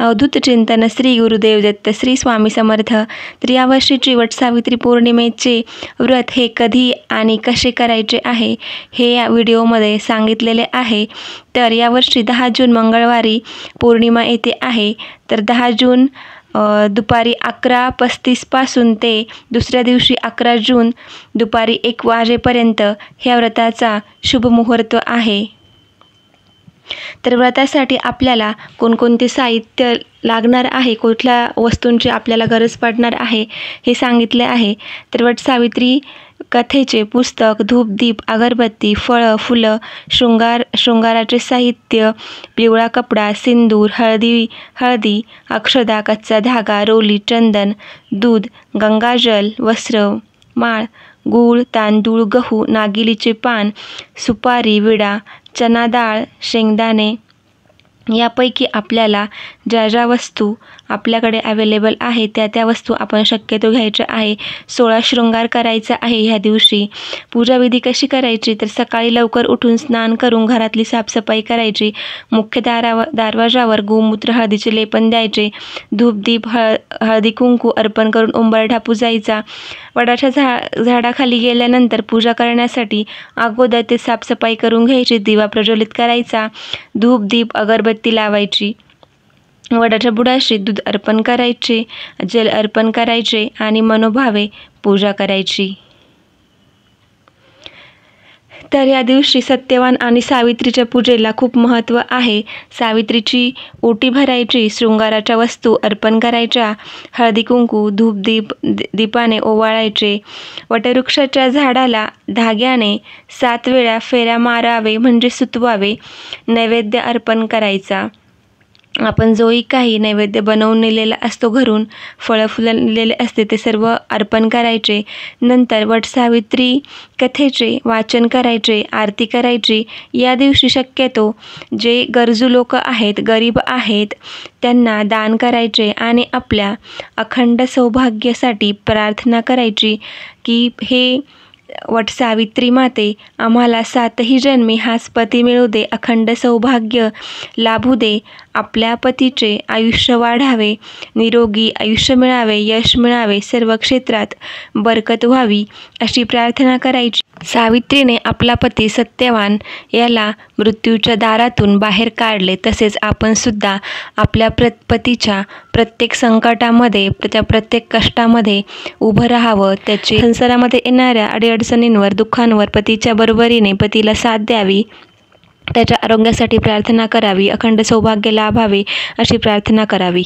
अवधूत चिंतन श्री गुरुदेव दत्त श्री स्वामी समर्थ. तर यावर्षीची वटसावित्री पौर्णिमेचे व्रत हे कधी आणि कसे करायचे आहे हे या व्हिडिओमध्ये सांगितलेले आहे. तर यावर्षी 10 जून मंगळवारी पौर्णिमा येते आहे. तर 10 जून दुपारी 11:35 पासून ते दुसऱ्या दिवशी 11 जून दुपारी 1 वाजेपर्यंत ह्या व्रताचा शुभ मुहूर्त आहे. तर व्रतासाठी आपल्याला कोणकोणते साहित्य लागणार आहे, कुठल्या वस्तूंची आपल्याला गरज पडणार आहे हे सांगितले आहे. तर वटसावित्री कथेचे पुस्तक, धूप, दीप, अगरबत्ती, फळं, फुलं, शृंगाराचे साहित्य, पिवळा कपडा, सिंदूर, हळदी, अक्षदा, कच्चा धागा, रोली, चंदन, दूध, गंगाजल, वस्त्र, माळ, गूळ, तांदूळ, गहू, नागिलीचे पान, सुपारी, विडा, चना डाळ, शेंगदाणे यापैकी आपल्याला ज्या वस्तू आपल्याकडे अवेलेबल आहे त्या वस्तू आपण शक्यतो घ्यायच्या आहे. 16 शृंगार करायचा आहे. ह्या दिवशी पूजाविधी कशी करायची, तर सकाळी लवकर उठून स्नान करून घरातली साफसफाई करायची. मुख्य दरवाजावर गोमूत्र हळदीचे लेपन द्यायचे. धूप दीप हळदी कुंकू अर्पण करून उंबरठा पुजायचा. वडाच्या झाडाखाली गेल्यानंतर पूजा करण्यासाठी अगोदर ते साफसफाई करून घ्यायची. दिवा प्रज्वलित करायचा. धूप दीप अगरबत्ती लावायची. वडाच्या बुडाशी दूध अर्पण करायचे, जल अर्पण करायचे आणि मनोभावे पूजा करायची. तर या दिवशी सत्यवान आणि सावित्रीच्या पूजेला खूप महत्त्व आहे. सावित्रीची ओटी भरायची, शृंगाराच्या वस्तू अर्पण करायच्या, हळदी कुंकू धूप दीपाने ओवाळायचे. वटवृक्षाच्या झाडाला धाग्याने 7 वेळा फेऱ्या मारावे म्हणजे सुतवावे. नैवेद्य अर्पण करायचा. आपण जोही काही नैवेद्य बनवून नेलेला असतो घरून, फळं फुलं नेलेले असते ते सर्व अर्पण करायचे. नंतर वटसावित्री कथेचे वाचन करायचे, आरती करायची. या दिवशी शक्यतो जे गरजू लोक आहेत, गरीब आहेत, त्यांना दान करायचे आणि आपल्या अखंड सौभाग्यासाठी प्रार्थना करायची की हे वटसावित्री माते आम्हाला 7ही जन्मी हाच पती मिळू दे, अखंड सौभाग्य लाभू दे, आपल्या पतीचे आयुष्य वाढावे, निरोगी आयुष्य मिळावे, यश मिळावे, सर्व क्षेत्रात बरकत व्हावी अशी प्रार्थना करायची. सावित्रीने आपला पती सत्यवान याला मृत्यूच्या दारातून बाहेर काढले. तसेच आपण सुद्धा आपल्या पतीच्या प्रत्येक संकटामध्ये, त्याच्या प्रत्येक कष्टामध्ये उभं राहावं. त्याची संसारामध्ये येणाऱ्या अडीअडचणींवर, दुःखांवर पतीच्या बरोबरीने पतीला साथ द्यावी. त्याच्या आरोग्यासाठी प्रार्थना करावी. अखंड सौभाग्य लाभावे अशी प्रार्थना करावी.